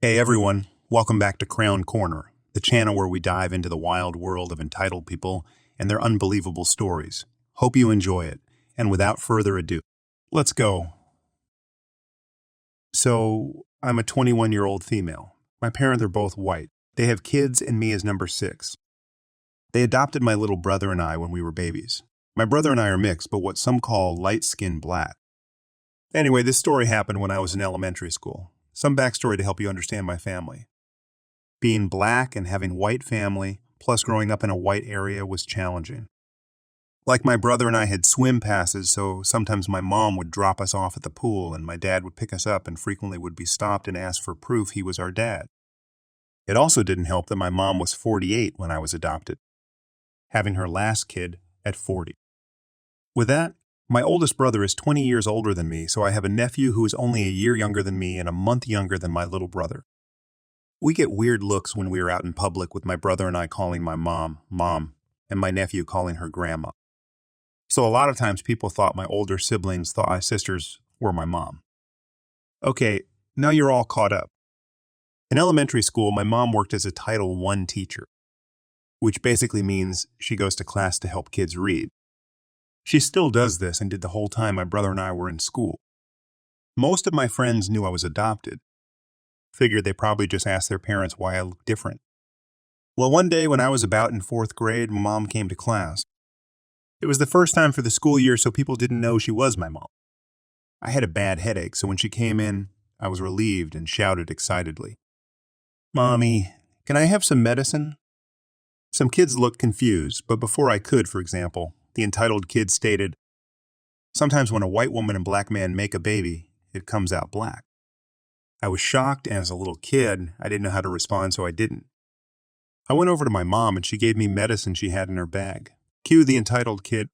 Hey everyone, welcome back to K-Korner, the channel where we dive into the wild world of entitled people and their unbelievable stories. Hope you enjoy it, and without further ado, let's go. So, I'm a 21-year-old female. My parents are both white. They have kids and me as number 6. They adopted my little brother and I when we were babies. My brother and I are mixed, but what some call light-skinned black. Anyway, this story happened when I was in elementary school. Some backstory to help you understand my family. Being black and having white family, plus growing up in a white area, was challenging. Like my brother and I had swim passes, so sometimes my mom would drop us off at the pool and my dad would pick us up and frequently would be stopped and asked for proof he was our dad. It also didn't help that my mom was 48 when I was adopted, having her last kid at 40. With that, my oldest brother is 20 years older than me, so I have a nephew who is only a year younger than me and a month younger than my little brother. We get weird looks when we are out in public with my brother and I calling my mom, Mom, and my nephew calling her Grandma. So a lot of times people thought my older siblings thought my sisters were my mom. Okay, now you're all caught up. In elementary school, my mom worked as a Title I teacher, which basically means she goes to class to help kids read. She still does this and did the whole time my brother and I were in school. Most of my friends knew I was adopted. Figured they probably just asked their parents why I looked different. Well, one day when I was about in 4th grade, my mom came to class. It was the first time for the school year, so people didn't know she was my mom. I had a bad headache, so when she came in, I was relieved and shouted excitedly, "Mommy, can I have some medicine?" Some kids looked confused, but before I could, for example, the entitled kid stated, "Sometimes when a white woman and black man make a baby, it comes out black." I was shocked, and as a little kid, I didn't know how to respond, so I didn't. I went over to my mom, and she gave me medicine she had in her bag. Cue the entitled kid,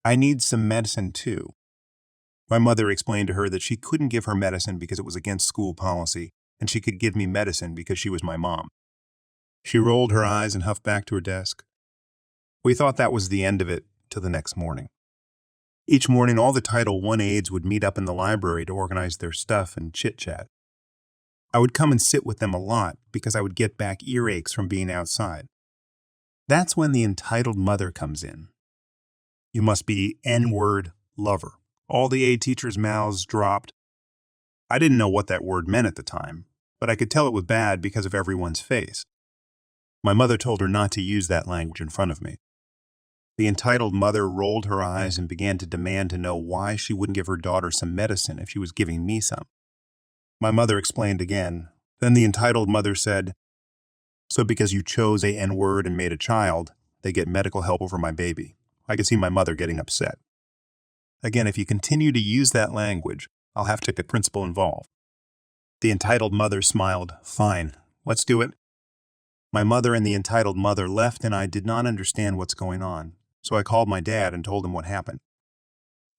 "I need some medicine too." My mother explained to her that she couldn't give her medicine because it was against school policy, and she could give me medicine because she was my mom. She rolled her eyes and huffed back to her desk. We thought that was the end of it till the next morning. Each morning, all the Title I aides would meet up in the library to organize their stuff and chit-chat. I would come and sit with them a lot because I would get back earaches from being outside. That's when the entitled mother comes in. You must be N-word lover. All the aide teachers' mouths dropped. I didn't know what that word meant at the time, but I could tell it was bad because of everyone's face. My mother told her not to use that language in front of me. The entitled mother rolled her eyes and began to demand to know why she wouldn't give her daughter some medicine if she was giving me some. My mother explained again. Then the entitled mother said, "So because you chose a N-word and made a child, they get medical help over my baby." I could see my mother getting upset. Again, if you continue to use that language, I'll have to get the principal involved. The entitled mother smiled. "Fine, let's do it." My mother and the entitled mother left, and I did not understand what's going on. So I called my dad and told him what happened.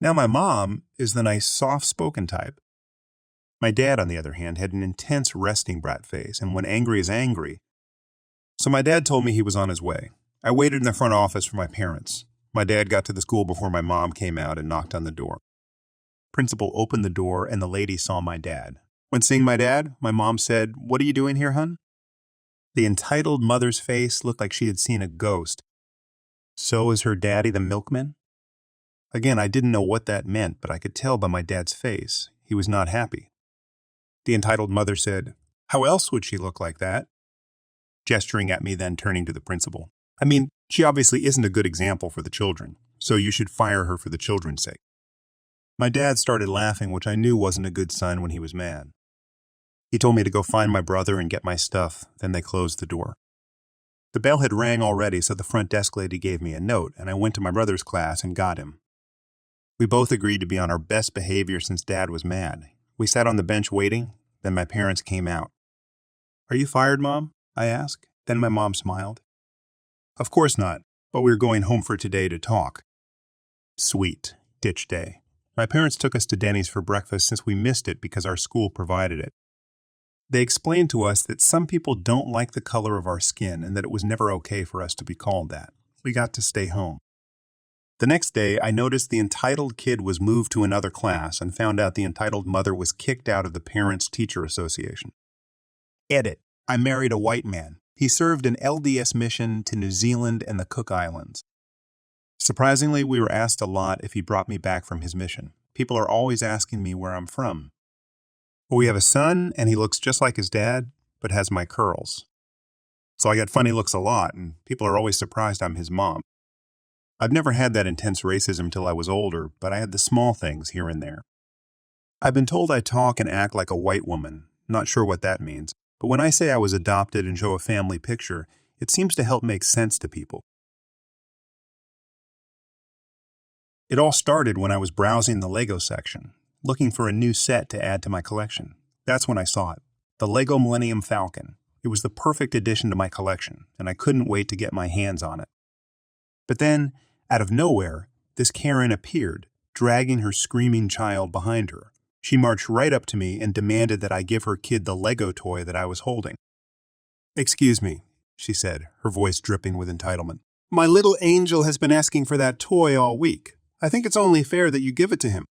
Now my mom is the nice, soft-spoken type. My dad, on the other hand, had an intense resting brat face, and when angry is angry. So my dad told me he was on his way. I waited in the front office for my parents. My dad got to the school before my mom came out and knocked on the door. Principal opened the door, and the lady saw my dad. When seeing my dad, my mom said, "What are you doing here, hun?" The entitled mother's face looked like she had seen a ghost. So is her daddy the milkman? Again, I didn't know what that meant, but I could tell by my dad's face. He was not happy. The entitled mother said, "How else would she look like that?" Gesturing at me, then turning to the principal. "I mean, she obviously isn't a good example for the children, so you should fire her for the children's sake." My dad started laughing, which I knew wasn't a good sign when he was mad. He told me to go find my brother and get my stuff, then they closed the door. The bell had rang already, so the front desk lady gave me a note, and I went to my brother's class and got him. We both agreed to be on our best behavior since Dad was mad. We sat on the bench waiting, then my parents came out. "Are you fired, Mom?" I asked. Then my mom smiled. "Of course not, but we're going home for today to talk." Sweet. Ditch day. My parents took us to Denny's for breakfast since we missed it because our school provided it. They explained to us that some people don't like the color of our skin and that it was never okay for us to be called that. We got to stay home. The next day, I noticed the entitled kid was moved to another class and found out the entitled mother was kicked out of the Parents-Teacher Association. Edit. I married a white man. He served an LDS mission to New Zealand and the Cook Islands. Surprisingly, we were asked a lot if he brought me back from his mission. People are always asking me where I'm from. We have a son, and he looks just like his dad, but has my curls. So I get funny looks a lot, and people are always surprised I'm his mom. I've never had that intense racism till I was older, but I had the small things here and there. I've been told I talk and act like a white woman. Not sure what that means, but when I say I was adopted and show a family picture, it seems to help make sense to people. It all started when I was browsing the Lego section, looking for a new set to add to my collection. That's when I saw it, the Lego Millennium Falcon. It was the perfect addition to my collection, and I couldn't wait to get my hands on it. But then, out of nowhere, this Karen appeared, dragging her screaming child behind her. She marched right up to me and demanded that I give her kid the Lego toy that I was holding. "Excuse me," she said, her voice dripping with entitlement. "My little angel has been asking for that toy all week. I think it's only fair that you give it to him."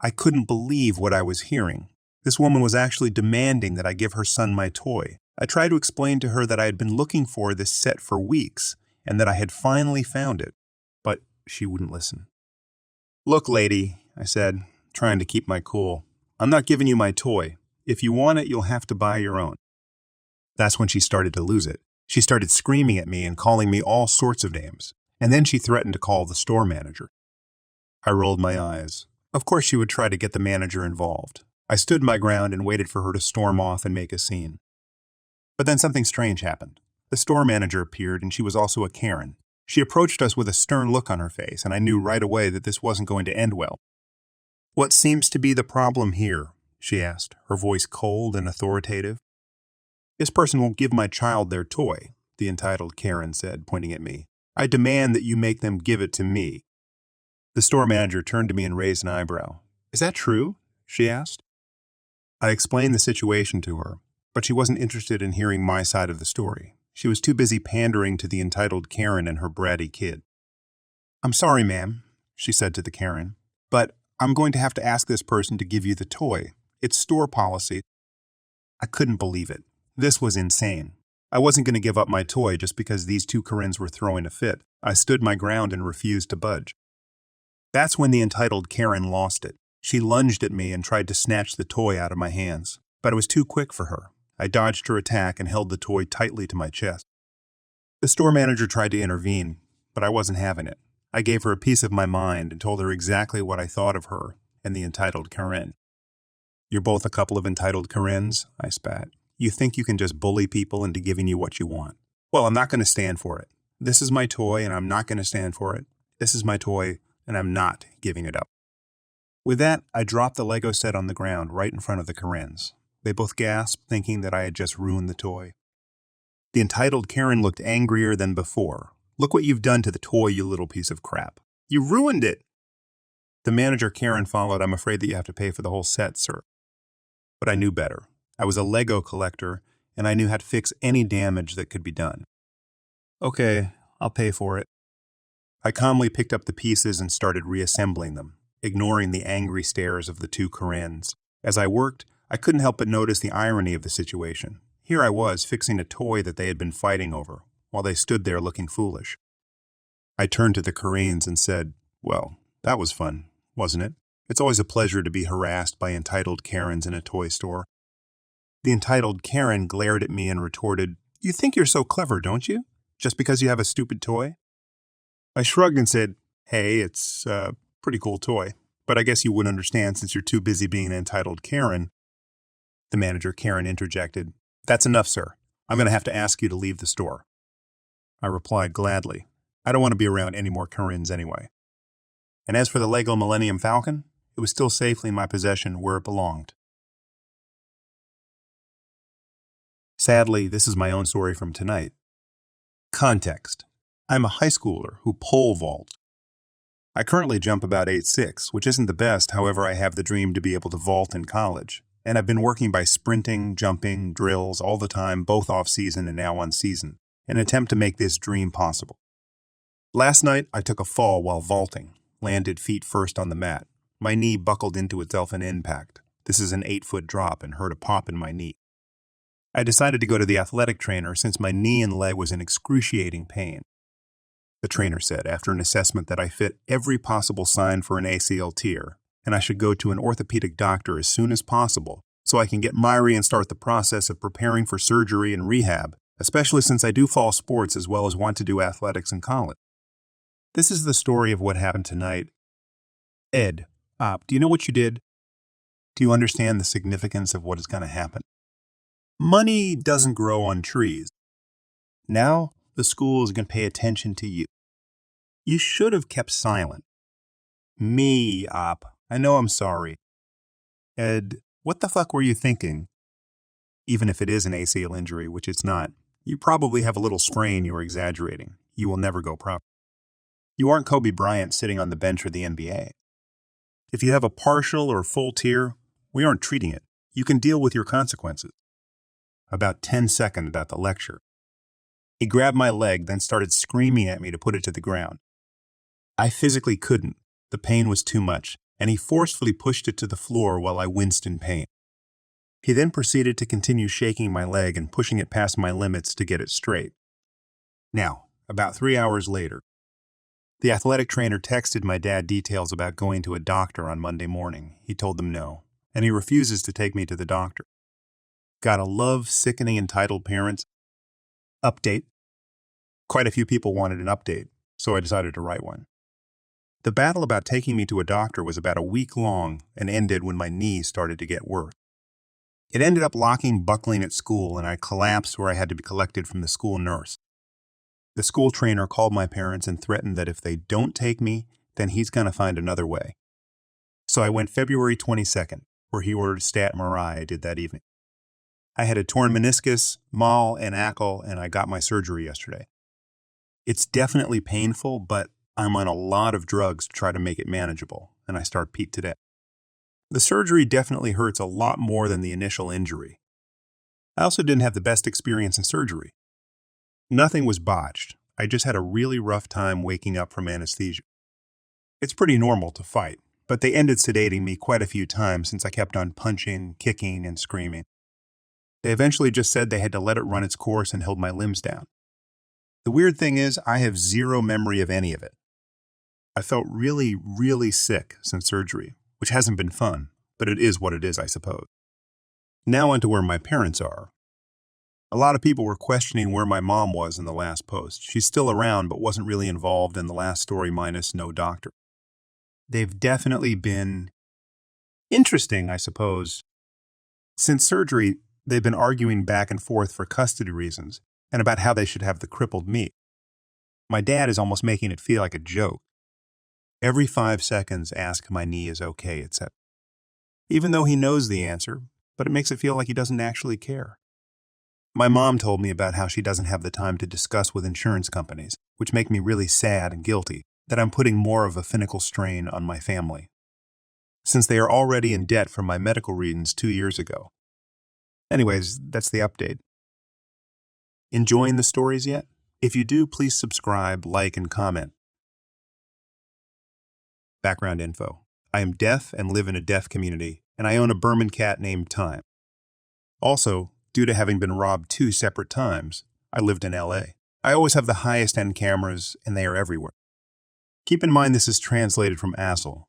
I couldn't believe what I was hearing. This woman was actually demanding that I give her son my toy. I tried to explain to her that I had been looking for this set for weeks and that I had finally found it, but she wouldn't listen. "Look, lady," I said, trying to keep my cool, "I'm not giving you my toy. If you want it, you'll have to buy your own." That's when she started to lose it. She started screaming at me and calling me all sorts of names, and then she threatened to call the store manager. I rolled my eyes. Of course she would try to get the manager involved. I stood my ground and waited for her to storm off and make a scene. But then something strange happened. The store manager appeared, and she was also a Karen. She approached us with a stern look on her face, and I knew right away that this wasn't going to end well. "What seems to be the problem here?" she asked, her voice cold and authoritative. "This person won't give my child their toy," the entitled Karen said, pointing at me. "I demand that you make them give it to me." The store manager turned to me and raised an eyebrow. "Is that true?" she asked. I explained the situation to her, but she wasn't interested in hearing my side of the story. She was too busy pandering to the entitled Karen and her bratty kid. "I'm sorry, ma'am," she said to the Karen, "but I'm going to have to ask this person to give you the toy. It's store policy." I couldn't believe it. This was insane. I wasn't going to give up my toy just because these two Karens were throwing a fit. I stood my ground and refused to budge. That's when the entitled Karen lost it. She lunged at me and tried to snatch the toy out of my hands, but it was too quick for her. I dodged her attack and held the toy tightly to my chest. The store manager tried to intervene, but I wasn't having it. I gave her a piece of my mind and told her exactly what I thought of her and the entitled Karen. "You're both a couple of entitled Karens," I spat. "You think you can just bully people into giving you what you want. Well, I'm not going to stand for it. This is my toy, and I'm not going to stand for it. This is my toy, and I'm not giving it up." With that, I dropped the Lego set on the ground right in front of the Karens. They both gasped, thinking that I had just ruined the toy. The entitled Karen looked angrier than before. "Look what you've done to the toy, you little piece of crap. You ruined it!" The manager Karen followed. "I'm afraid that you have to pay for the whole set, sir." But I knew better. I was a Lego collector, and I knew how to fix any damage that could be done. "Okay, I'll pay for it." I calmly picked up the pieces and started reassembling them, ignoring the angry stares of the two Karens. As I worked, I couldn't help but notice the irony of the situation. Here I was, fixing a toy that they had been fighting over, while they stood there looking foolish. I turned to the Karens and said, "Well, that was fun, wasn't it? It's always a pleasure to be harassed by entitled Karens in a toy store." The entitled Karen glared at me and retorted, "You think you're so clever, don't you? Just because you have a stupid toy?" I shrugged and said, "Hey, it's a pretty cool toy, but I guess you wouldn't understand since you're too busy being an entitled Karen." The manager Karen interjected, "That's enough, sir. I'm going to have to ask you to leave the store." I replied gladly. I don't want to be around any more Karens anyway. And as for the Lego Millennium Falcon, it was still safely in my possession where it belonged. Sadly, this is my own story from tonight. Context. I'm a high schooler who pole vaults. I currently jump about 8'6", which isn't the best, however I have the dream to be able to vault in college. And I've been working by sprinting, jumping, drills all the time, both off-season and now on-season, in an attempt to make this dream possible. Last night, I took a fall while vaulting, landed feet first on the mat. My knee buckled into itself in impact. This is an 8-foot drop and heard a pop in my knee. I decided to go to the athletic trainer since my knee and leg was in excruciating pain. The trainer said, after an assessment, that I fit every possible sign for an ACL tear, and I should go to an orthopedic doctor as soon as possible so I can get miry and start the process of preparing for surgery and rehab, especially since I do fall sports as well as want to do athletics in college. This is the story of what happened tonight. Ed, do you know what you did? Do you understand the significance of what is going to happen? Money doesn't grow on trees. Now, the school is going to pay attention to you. You should have kept silent. Me, I know I'm sorry. Ed, what the fuck were you thinking? Even if it is an ACL injury, which it's not, you probably have a little sprain you are exaggerating. You will never go proper. You aren't Kobe Bryant sitting on the bench for the NBA. If you have a partial or full tear, we aren't treating it. You can deal with your consequences. About 10 seconds at the lecture. He grabbed my leg, then started screaming at me to put it to the ground. I physically couldn't. The pain was too much, and he forcefully pushed it to the floor while I winced in pain. He then proceeded to continue shaking my leg and pushing it past my limits to get it straight. Now, about 3 hours later, the athletic trainer texted my dad details about going to a doctor on Monday morning. He told them no, and he refuses to take me to the doctor. Gotta love sickening entitled parents. Update. Quite a few people wanted an update, so I decided to write one. The battle about taking me to a doctor was about a week long and ended when my knee started to get worse. It ended up buckling at school, and I collapsed where I had to be collected from the school nurse. The school trainer called my parents and threatened that if they don't take me, then he's going to find another way. So I went February 22nd, where he ordered stat MRI I did that evening. I had a torn meniscus, mal, and ankle, and I got my surgery yesterday. It's definitely painful, but I'm on a lot of drugs to try to make it manageable, and I start Pete today. The surgery definitely hurts a lot more than the initial injury. I also didn't have the best experience in surgery. Nothing was botched. I just had a really rough time waking up from anesthesia. It's pretty normal to fight, but they ended sedating me quite a few times since I kept on punching, kicking, and screaming. They eventually just said they had to let it run its course and held my limbs down. The weird thing is, I have zero memory of any of it. I felt really, really sick since surgery, which hasn't been fun, but it is what it is, I suppose. Now onto where my parents are. A lot of people were questioning where my mom was in the last post. She's still around, but wasn't really involved in the last story minus no doctor. They've definitely been interesting, I suppose. Since surgery, they've been arguing back and forth for custody reasons and about how they should have the crippled me. My dad is almost making it feel like a joke. Every 5 seconds, ask my knee is okay, etc. Even though he knows the answer, but it makes it feel like he doesn't actually care. My mom told me about how she doesn't have the time to discuss with insurance companies, which make me really sad and guilty that I'm putting more of a financial strain on my family, since they are already in debt from my medical readings 2 years ago. Anyways, that's the update. Enjoying the stories yet? If you do, please subscribe, like, and comment. Background info. I am deaf and live in a deaf community, and I own a Burman cat named Time. Also, due to having been robbed 2 separate times, I lived in LA. I always have the highest end cameras, and they are everywhere. Keep in mind this is translated from Assel.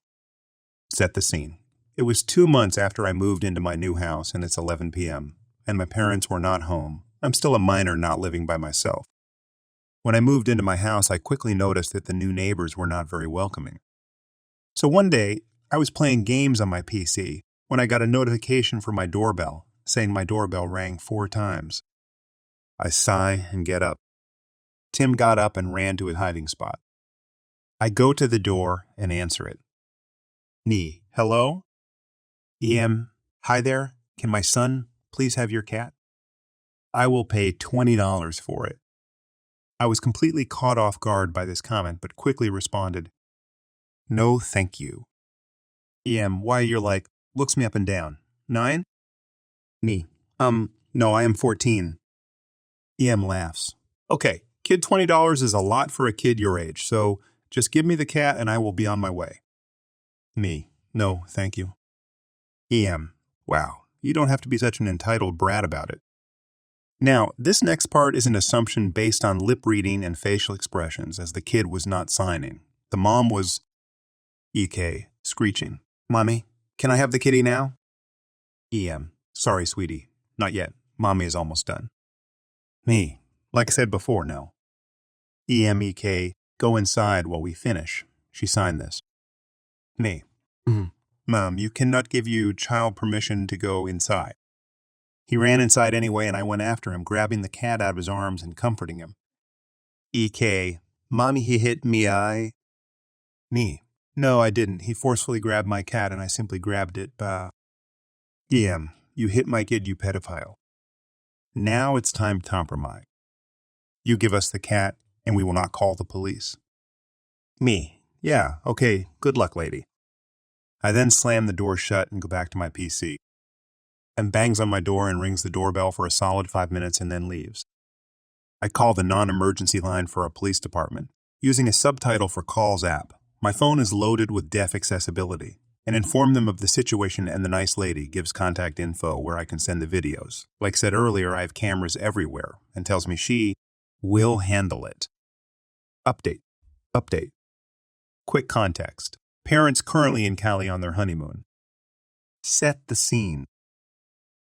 Set the scene. It was 2 months after I moved into my new house, and it's 11 p.m., and my parents were not home. I'm still a minor not living by myself. When I moved into my house, I quickly noticed that the new neighbors were not very welcoming. So one day, I was playing games on my PC when I got a notification from my doorbell saying my doorbell rang 4 times. I sigh and get up. Tim got up and ran to his hiding spot. I go to the door and answer it. Nee, hello? Hi there, can my son please have your cat? I will pay $20 for it. I was completely caught off guard by this comment, but quickly responded, no, thank you. Why you're like, looks me up and down. 9? Nee, no, I am 14. Laughs. Okay, kid $20 is a lot for a kid your age, so just give me the cat and I will be on my way. Me, no, thank you. Wow, you don't have to be such an entitled brat about it. Now, this next part is an assumption based on lip reading and facial expressions, as the kid was not signing. The mom was EK, screeching. Mommy, can I have the kitty now? EM, sorry, sweetie. Not yet. Mommy is almost done. Me, like I said before, no. EMEK, go inside while we finish. She signed this. Me. Mom, you cannot give your child permission to go inside. He ran inside anyway, and I went after him, grabbing the cat out of his arms and comforting him. EK, Mommy, he hit me, Me. No, I didn't. He forcefully grabbed my cat, and I simply grabbed it, EM, you hit my kid, you pedophile. Now it's time to compromise. You give us the cat, and we will not call the police. Me. Yeah, okay, good luck, lady. I then slam the door shut and go back to my PC. And bangs on my door and rings the doorbell for a solid 5 minutes and then leaves. I call the non-emergency line for our police department, using a subtitle for calls app. My phone is loaded with deaf accessibility, and inform them of the situation, and the nice lady gives contact info where I can send the videos. Like said earlier, I have cameras everywhere, and tells me she will handle it. Update. Quick context. Parents currently in Cali on their honeymoon. Set the scene.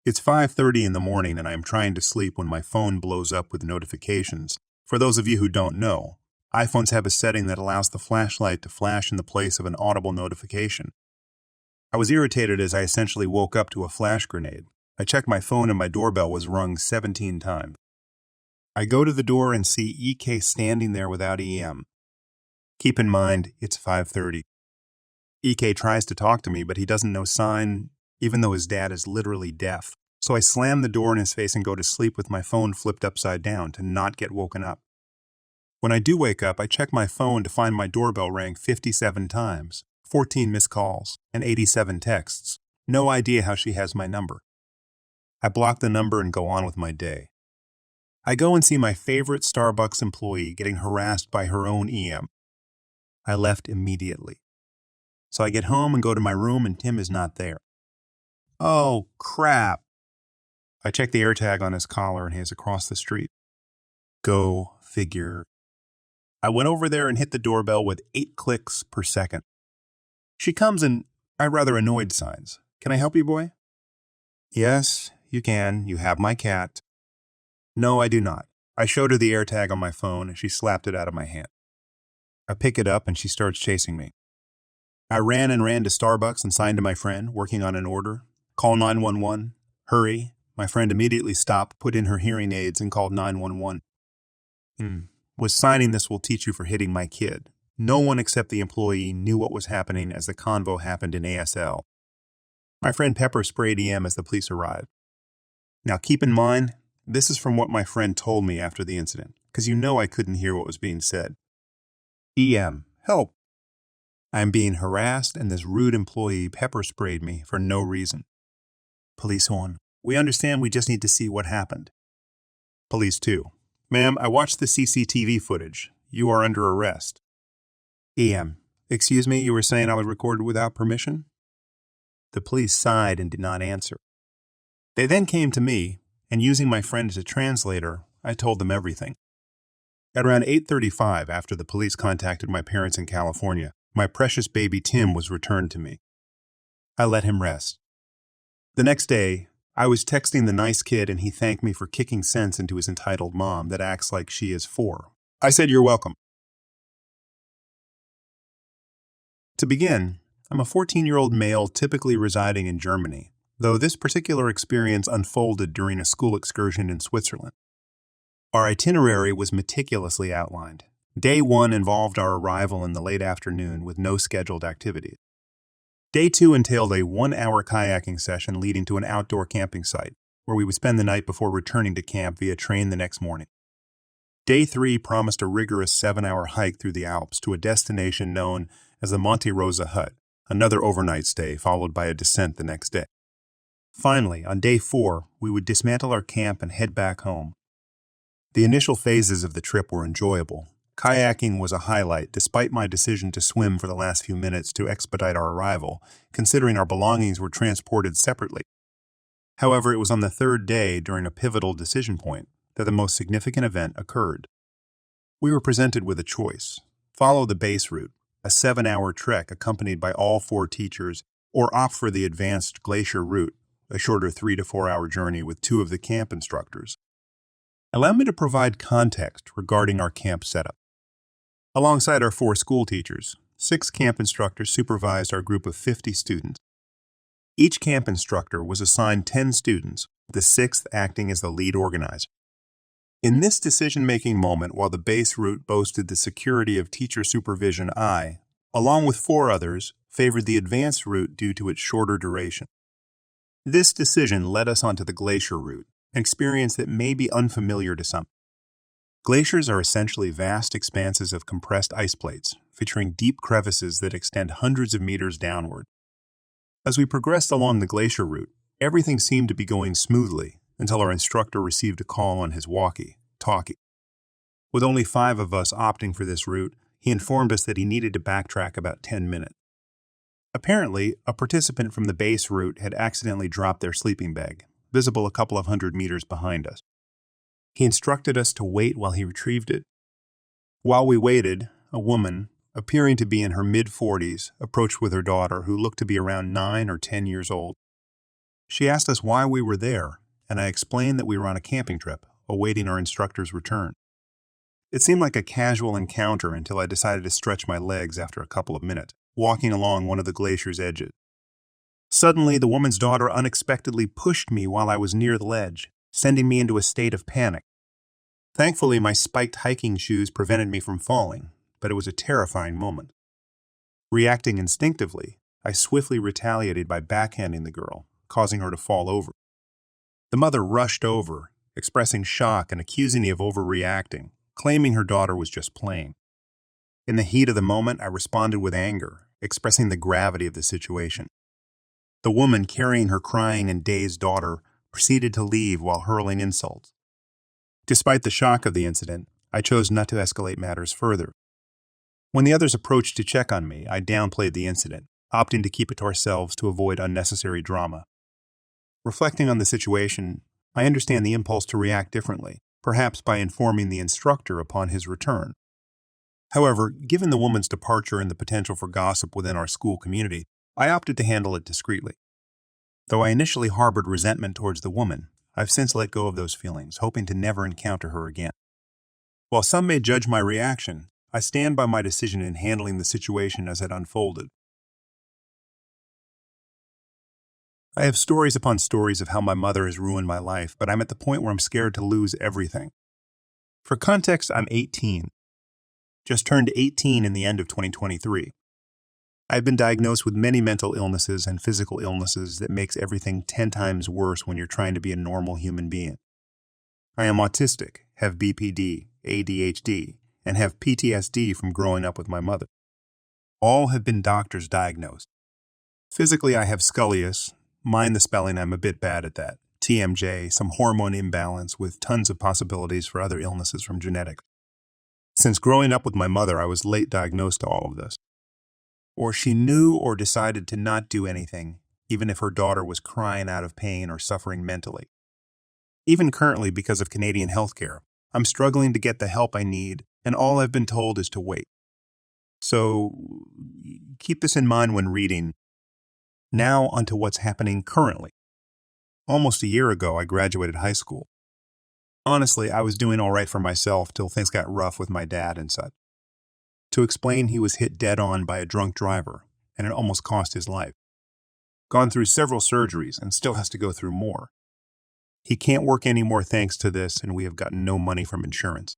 It's 5:30 in the morning and I am trying to sleep when my phone blows up with notifications. For those of you who don't know, iPhones have a setting that allows the flashlight to flash in the place of an audible notification. I was irritated as I essentially woke up to a flash grenade. I checked my phone and my doorbell was rung 17 times. I go to the door and see EK standing there without EM. Keep in mind, it's 5:30. EK tries to talk to me, but he doesn't know sign, even though his dad is literally deaf. So I slam the door in his face and go to sleep with my phone flipped upside down to not get woken up. When I do wake up, I check my phone to find my doorbell rang 57 times, 14 missed calls, and 87 texts. No idea how she has my number. I block the number and go on with my day. I go and see my favorite Starbucks employee getting harassed by her own EM. I left immediately. So I get home and go to my room and Tim is not there. Oh, crap. I check the AirTag on his collar and he is across the street. Go figure. I went over there and hit the doorbell with 8 clicks per second. She comes and I rather annoyed signs. Can I help you, boy? Yes, you can. You have my cat. No, I do not. I showed her the AirTag on my phone and she slapped it out of my hand. I pick it up and she starts chasing me. I ran to Starbucks and signed to my friend, working on an order. Call 911. Hurry. My friend immediately stopped, put in her hearing aids, and called 911. Was signing this will teach you for hitting my kid. No one except the employee knew what was happening as the convo happened in ASL. My friend pepper sprayed EM as the police arrived. Now keep in mind, this is from what my friend told me after the incident, because you know I couldn't hear what was being said. EM, help. I am being harassed and this rude employee pepper sprayed me for no reason. Police 1. We understand, we just need to see what happened. Police 2. Ma'am, I watched the CCTV footage. You are under arrest. EM. Excuse me, you were saying I was recorded without permission? The police sighed and did not answer. They then came to me, and using my friend as a translator, I told them everything. At around 8:35, after the police contacted my parents in California, my precious baby Tim was returned to me. I let him rest. The next day, I was texting the nice kid and he thanked me for kicking sense into his entitled mom that acts like she is 4. I said, "You're welcome." To begin, I'm a 14-year-old male typically residing in Germany, though this particular experience unfolded during a school excursion in Switzerland. Our itinerary was meticulously outlined. Day 1 involved our arrival in the late afternoon with no scheduled activities. Day 2 entailed a 1-hour kayaking session leading to an outdoor camping site, where we would spend the night before returning to camp via train the next morning. Day 3 promised a rigorous 7-hour hike through the Alps to a destination known as the Monte Rosa Hut, another overnight stay followed by a descent the next day. Finally, on day 4, we would dismantle our camp and head back home. The initial phases of the trip were enjoyable. Kayaking was a highlight despite my decision to swim for the last few minutes to expedite our arrival, considering our belongings were transported separately. However, it was on the 3rd day during a pivotal decision point, that the most significant event occurred. We were presented with a choice: follow the base route, a 7-hour trek accompanied by all 4 teachers, or opt for the advanced glacier route, a shorter 3 to 4 hour journey with 2 of the camp instructors. Allow me to provide context regarding our camp setup. Alongside our 4 school teachers, 6 camp instructors supervised our group of 50 students. Each camp instructor was assigned 10 students, with the 6th acting as the lead organizer. In this decision-making moment, while the base route boasted the security of teacher supervision, I, along with 4 others, favored the advanced route due to its shorter duration. This decision led us onto the glacier route, an experience that may be unfamiliar to some. Glaciers are essentially vast expanses of compressed ice plates, featuring deep crevices that extend hundreds of meters downward. As we progressed along the glacier route, everything seemed to be going smoothly until our instructor received a call on his walkie-talkie. With only 5 of us opting for this route, he informed us that he needed to backtrack about 10 minutes. Apparently, a participant from the base route had accidentally dropped their sleeping bag, visible a couple of hundred meters behind us. He instructed us to wait while he retrieved it. While we waited, a woman, appearing to be in her mid-40s, approached with her daughter, who looked to be around 9 or 10 years old. She asked us why we were there, and I explained that we were on a camping trip, awaiting our instructor's return. It seemed like a casual encounter until I decided to stretch my legs after a couple of minutes, walking along one of the glacier's edges. Suddenly, the woman's daughter unexpectedly pushed me while I was near the ledge, sending me into a state of panic. Thankfully, my spiked hiking shoes prevented me from falling, but it was a terrifying moment. Reacting instinctively, I swiftly retaliated by backhanding the girl, causing her to fall over. The mother rushed over, expressing shock and accusing me of overreacting, claiming her daughter was just playing. In the heat of the moment, I responded with anger, expressing the gravity of the situation. The woman, carrying her crying and dazed daughter, proceeded to leave while hurling insults. Despite the shock of the incident, I chose not to escalate matters further. When the others approached to check on me, I downplayed the incident, opting to keep it to ourselves to avoid unnecessary drama. Reflecting on the situation, I understand the impulse to react differently, perhaps by informing the instructor upon his return. However, given the woman's departure and the potential for gossip within our school community, I opted to handle it discreetly. Though I initially harbored resentment towards the woman, I've since let go of those feelings, hoping to never encounter her again. While some may judge my reaction, I stand by my decision in handling the situation as it unfolded. I have stories upon stories of how my mother has ruined my life, but I'm at the point where I'm scared to lose everything. For context, I'm 18. Just turned 18 in the end of 2023. I've been diagnosed with many mental illnesses and physical illnesses that makes everything 10 times worse when you're trying to be a normal human being. I am autistic, have BPD, ADHD, and have PTSD from growing up with my mother. All have been doctors diagnosed. Physically, I have scoliosis. Mind the spelling, I'm a bit bad at that. TMJ, some hormone imbalance with tons of possibilities for other illnesses from genetics. Since growing up with my mother, I was late diagnosed to all of this. Or she knew or decided to not do anything, even if her daughter was crying out of pain or suffering mentally. Even currently, because of Canadian healthcare, I'm struggling to get the help I need, and all I've been told is to wait. So keep this in mind when reading. Now onto what's happening currently. Almost a year ago, I graduated high school. Honestly, I was doing all right for myself till things got rough with my dad and such. To explain, he was hit dead on by a drunk driver, and it almost cost his life. Gone through several surgeries and still has to go through more. He can't work anymore thanks to this, and we have gotten no money from insurance.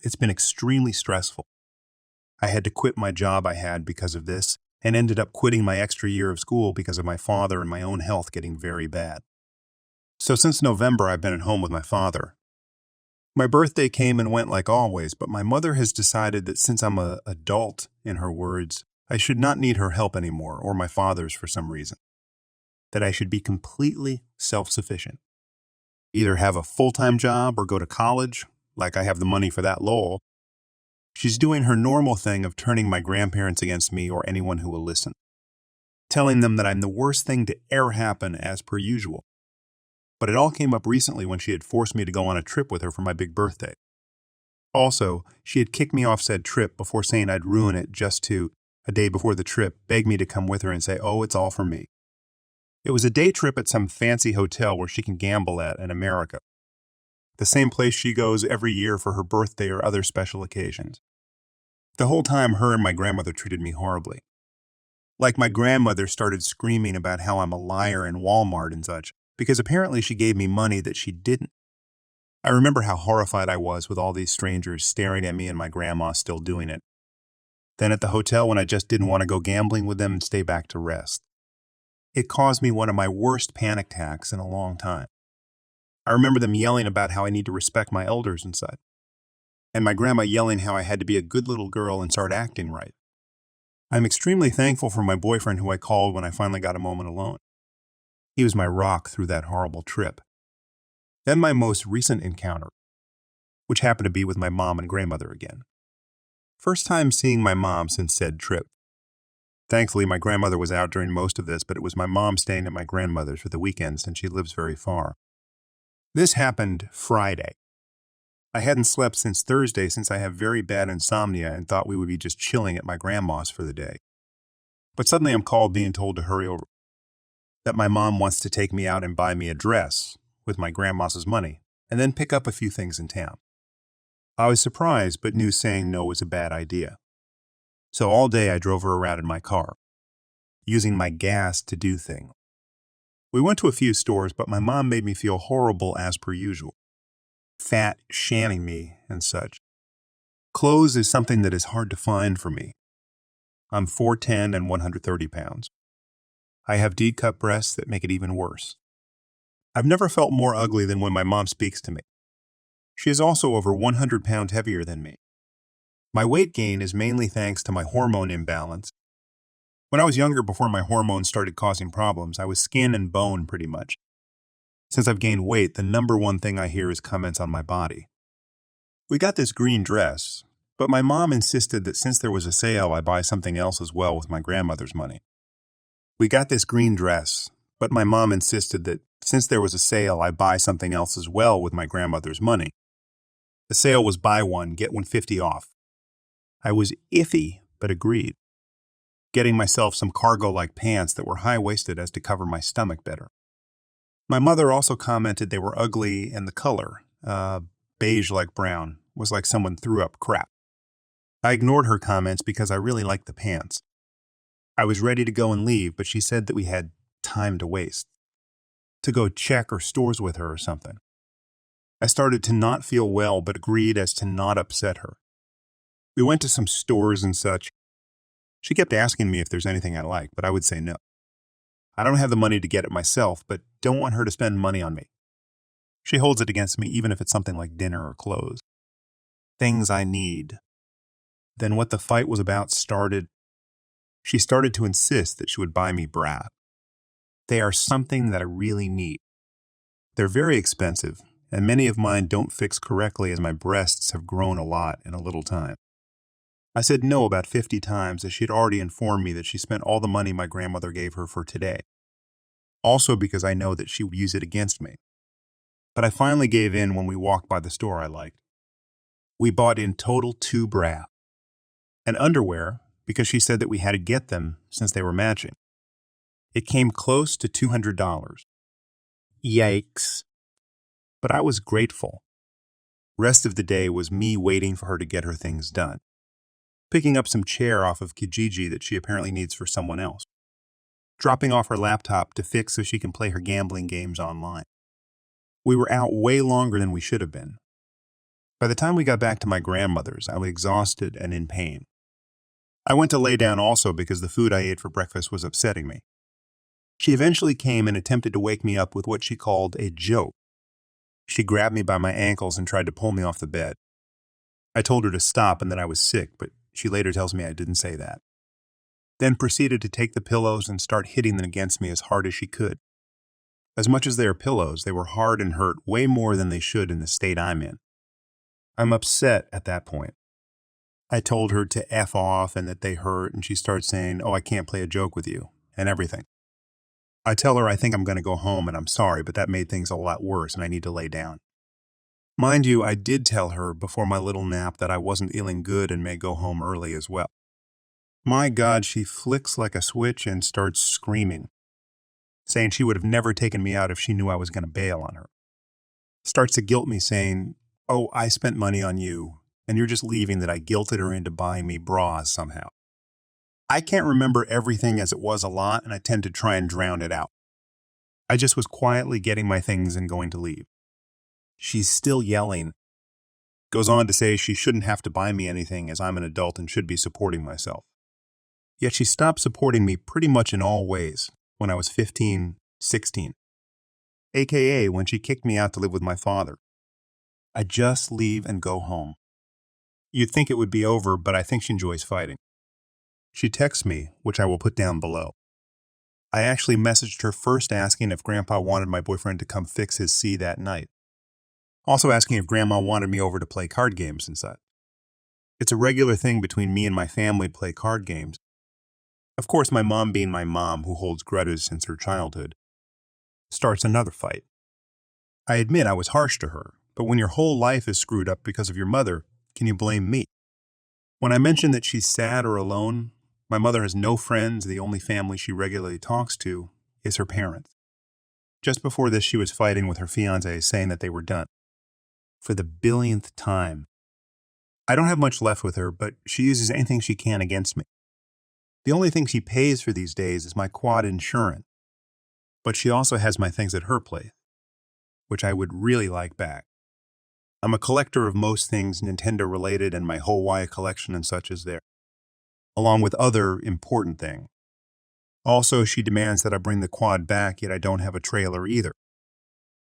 It's been extremely stressful. I had to quit my job I had because of this, and ended up quitting my extra year of school because of my father and my own health getting very bad. So since November, I've been at home with my father. My birthday came and went like always, but my mother has decided that since I'm an adult, in her words, I should not need her help anymore, or my father's for some reason. That I should be completely self-sufficient. Either have a full-time job or go to college, like I have the money for that lol. She's doing her normal thing of turning my grandparents against me or anyone who will listen. Telling them that I'm the worst thing to ever happen as per usual. But it all came up recently when she had forced me to go on a trip with her for my big birthday. Also, she had kicked me off said trip before saying I'd ruin it just to, a day before the trip, beg me to come with her and say, oh, it's all for me. It was a day trip at some fancy hotel where she can gamble at in America. The same place she goes every year for her birthday or other special occasions. The whole time, her and my grandmother treated me horribly. Like my grandmother started screaming about how I'm a liar in Walmart and such, because apparently she gave me money that she didn't. I remember how horrified I was with all these strangers staring at me and my grandma still doing it. Then at the hotel when I just didn't want to go gambling with them and stay back to rest. It caused me one of my worst panic attacks in a long time. I remember them yelling about how I need to respect my elders and such. And my grandma yelling how I had to be a good little girl and start acting right. I'm extremely thankful for my boyfriend who I called when I finally got a moment alone. He was my rock through that horrible trip. Then my most recent encounter, which happened to be with my mom and grandmother again. First time seeing my mom since said trip. Thankfully, my grandmother was out during most of this, but it was my mom staying at my grandmother's for the weekend since she lives very far. This happened Friday. I hadn't slept since Thursday since I have very bad insomnia and thought we would be just chilling at my grandma's for the day. But suddenly I'm called being told to hurry over, that my mom wants to take me out and buy me a dress with my grandma's money, and then pick up a few things in town. I was surprised, but knew saying no was a bad idea. So all day I drove her around in my car, using my gas to do things. We went to a few stores, but my mom made me feel horrible as per usual. Fat shaming me and such. Clothes is something that is hard to find for me. I'm 4'10" and 130 pounds. I have D-cup breasts that make it even worse. I've never felt more ugly than when my mom speaks to me. She is also over 100 pounds heavier than me. My weight gain is mainly thanks to my hormone imbalance. When I was younger, before my hormones started causing problems, I was skin and bone pretty much. Since I've gained weight, the number one thing I hear is comments on my body. We got this green dress, but my mom insisted that since there was a sale, I buy something else as well with my grandmother's money. We got this green dress, but my mom insisted that since there was a sale, I buy something else as well with my grandmother's money. The sale was buy one, get one 50 off. I was iffy, but agreed, getting myself some cargo-like pants that were high-waisted as to cover my stomach better. My mother also commented they were ugly and the color, beige like brown, was like someone threw up crap. I ignored her comments because I really liked the pants. I was ready to go and leave, but she said that we had time to waste, to go check her stores with her or something. I started to not feel well, but agreed as to not upset her. We went to some stores and such. She kept asking me if there's anything I like, but I would say no. I don't have the money to get it myself, but don't want her to spend money on me. She holds it against me even if it's something like dinner or clothes. Things I need. Then what the fight was about started. She started to insist that she would buy me bra. They are something that I really need. They're very expensive, and many of mine don't fix correctly as my breasts have grown a lot in a little time. I said no about 50 times as she had already informed me that she spent all the money my grandmother gave her for today. Also because I know that she would use it against me. But I finally gave in when we walked by the store I liked. We bought in total 2 bra. And underwear, because she said that we had to get them since they were matching. It came close to $200. Yikes. But I was grateful. Rest of the day was me waiting for her to get her things done. Picking up some chair off of Kijiji that she apparently needs for someone else. Dropping off her laptop to fix so she can play her gambling games online. We were out way longer than we should have been. By the time we got back to my grandmother's, I was exhausted and in pain. I went to lay down also because the food I ate for breakfast was upsetting me. She eventually came and attempted to wake me up with what she called a joke. She grabbed me by my ankles and tried to pull me off the bed. I told her to stop and that I was sick, but she later tells me I didn't say that. Then proceeded to take the pillows and start hitting them against me as hard as she could. As much as they are pillows, they were hard and hurt way more than they should in the state I'm in. I'm upset at that point. I told her to F off and that they hurt, and she starts saying, oh, I can't play a joke with you, and everything. I tell her I think I'm going to go home and I'm sorry, but that made things a lot worse and I need to lay down. Mind you, I did tell her before my little nap that I wasn't feeling good and may go home early as well. My God, she flicks like a switch and starts screaming, saying she would have never taken me out if she knew I was going to bail on her. Starts to guilt me, saying, "Oh, I spent money on you, and you're just leaving that I guilted her into buying me bras somehow." I can't remember everything as it was a lot, and I tend to try and drown it out. I just was quietly getting my things and going to leave. She's still yelling. Goes on to say she shouldn't have to buy me anything as I'm an adult and should be supporting myself. Yet she stopped supporting me pretty much in all ways when I was 15, 16. AKA when she kicked me out to live with my father. I just leave and go home. You'd think it would be over, but I think she enjoys fighting. She texts me, which I will put down below. I actually messaged her first asking if Grandpa wanted my boyfriend to come fix his C that night. Also asking if Grandma wanted me over to play card games and such. It's a regular thing between me and my family to play card games. Of course, my mom being my mom, who holds grudges since her childhood, starts another fight. I admit I was harsh to her, but when your whole life is screwed up because of your mother, can you blame me? When I mention that she's sad or alone, my mother has no friends, the only family she regularly talks to is her parents. Just before this, she was fighting with her fiancé, saying that they were done. For the billionth time. I don't have much left with her, but she uses anything she can against me. The only thing she pays for these days is my quad insurance, but she also has my things at her place, which I would really like back. I'm a collector of most things Nintendo-related, and my whole Hawaii collection and such is there, along with other important things. Also, she demands that I bring the quad back, yet I don't have a trailer either.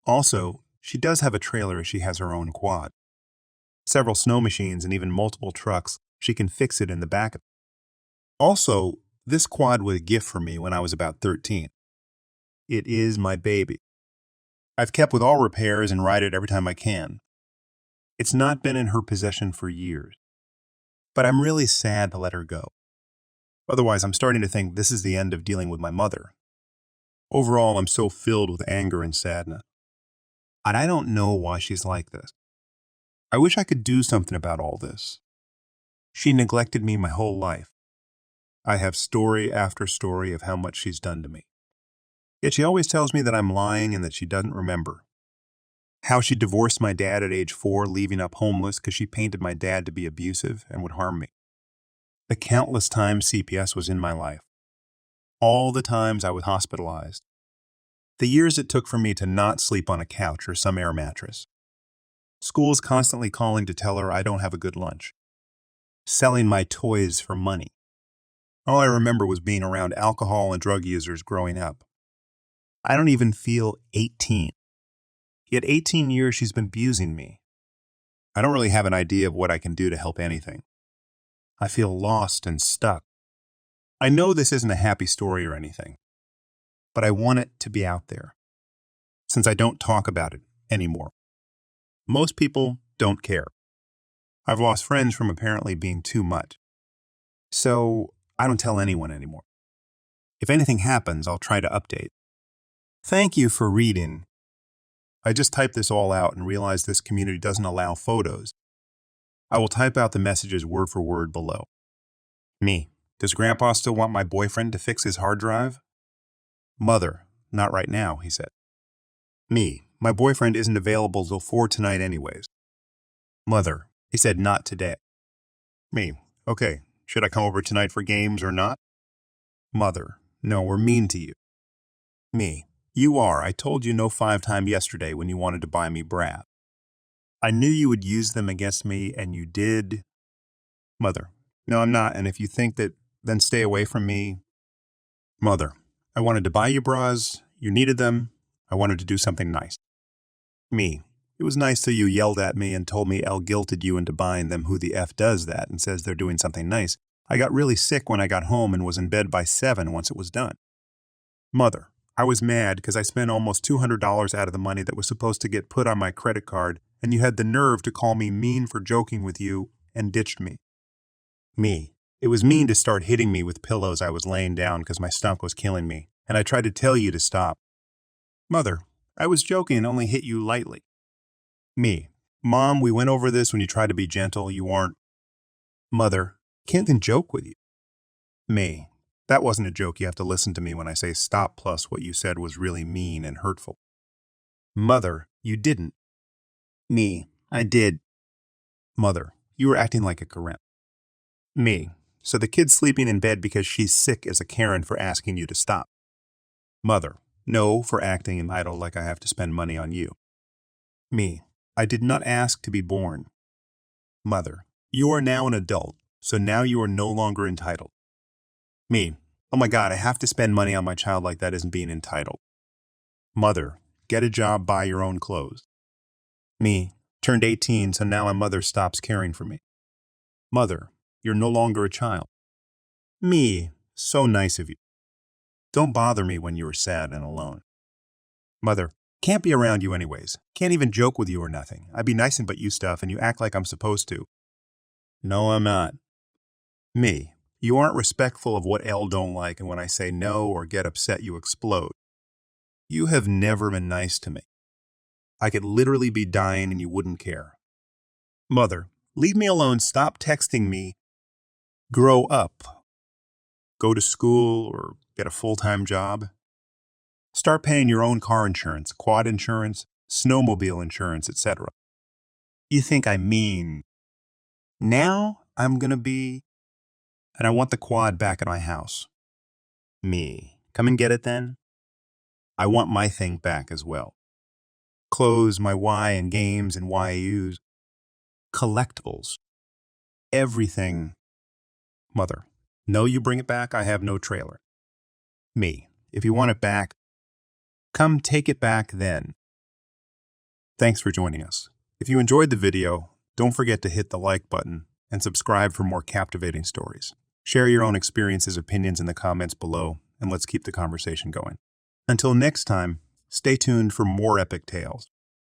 Also, she does have a trailer as she has her own quad. Several snow machines and even multiple trucks, she can fix it in the back of it. Also, this quad was a gift for me when I was about 13. It is my baby. I've kept with all repairs and ride it every time I can. It's not been in her possession for years, but I'm really sad to let her go. Otherwise, I'm starting to think this is the end of dealing with my mother. Overall, I'm so filled with anger and sadness. And I don't know why she's like this. I wish I could do something about all this. She neglected me my whole life. I have story after story of how much she's done to me. Yet she always tells me that I'm lying and that she doesn't remember. How she divorced my dad at age 4, leaving up homeless because she painted my dad to be abusive and would harm me. The countless times CPS was in my life. All the times I was hospitalized. The years it took for me to not sleep on a couch or some air mattress. Schools constantly calling to tell her I don't have a good lunch. Selling my toys for money. All I remember was being around alcohol and drug users growing up. I don't even feel 18. Yet 18 years she's been abusing me. I don't really have an idea of what I can do to help anything. I feel lost and stuck. I know this isn't a happy story or anything, but I want it to be out there, since I don't talk about it anymore. Most people don't care. I've lost friends from apparently being too much. So I don't tell anyone anymore. If anything happens, I'll try to update. Thank you for reading. I just typed this all out and realized this community doesn't allow photos. I will type out the messages word for word below. Me. Does Grandpa still want my boyfriend to fix his hard drive? Mother. Not right now, he said. Me. My boyfriend isn't available till 4 tonight anyways. Mother. He said not today. Me. Okay. Should I come over tonight for games or not? Mother. No, we're mean to you. Me. You are. I told you no 5 times yesterday when you wanted to buy me bra. I knew you would use them against me, and you did. Mother. No, I'm not, and if you think that, then stay away from me. Mother. I wanted to buy you bras. You needed them. I wanted to do something nice. Me. It was nice till you yelled at me and told me Elle guilted you into buying them. Who the F does that and says they're doing something nice? I got really sick when I got home and was in bed by 7 once it was done. Mother. I was mad because I spent almost $200 out of the money that was supposed to get put on my credit card, and you had the nerve to call me mean for joking with you and ditched me. Me. It was mean to start hitting me with pillows I was laying down because my stomach was killing me, and I tried to tell you to stop. Mother, I was joking and only hit you lightly. Me, Mom, we went over this when you tried to be gentle. You aren't. Mother, can't even joke with you. Me, that wasn't a joke. You have to listen to me when I say stop, plus what you said was really mean and hurtful. Mother, you didn't. Me, I did. Mother, you were acting like a Karen. Me, so the kid's sleeping in bed because she's sick as a Karen for asking you to stop. Mother, no, for acting idle like I have to spend money on you. Me, I did not ask to be born. Mother, you are now an adult, so now you are no longer entitled. Me, oh my God, I have to spend money on my child like that isn't being entitled. Mother, get a job, buy your own clothes. Me, turned 18, so now my mother stops caring for me. Mother, you're no longer a child. Me, so nice of you. Don't bother me when you are sad and alone. Mother, can't be around you anyways. Can't even joke with you or nothing. I'd be nice and but you stuff and you act like I'm supposed to. No, I'm not. Me, you aren't respectful of what Elle don't like, and when I say no or get upset, you explode. You have never been nice to me. I could literally be dying and you wouldn't care. Mother, leave me alone. Stop texting me. Grow up. Go to school or get a full-time job. Start paying your own car insurance, quad insurance, snowmobile insurance, etc. You think I'm mean. Now I'm gonna be... And I want the quad back at my house. Me. Come and get it then? I want my thing back as well. Clothes, my Y and games and YUs. Collectibles. Everything. Mother. No, you bring it back, I have no trailer. Me. If you want it back, come take it back then. Thanks for joining us. If you enjoyed the video, don't forget to hit the like button and subscribe for more captivating stories. Share your own experiences, opinions in the comments below, and let's keep the conversation going. Until next time, stay tuned for more epic tales.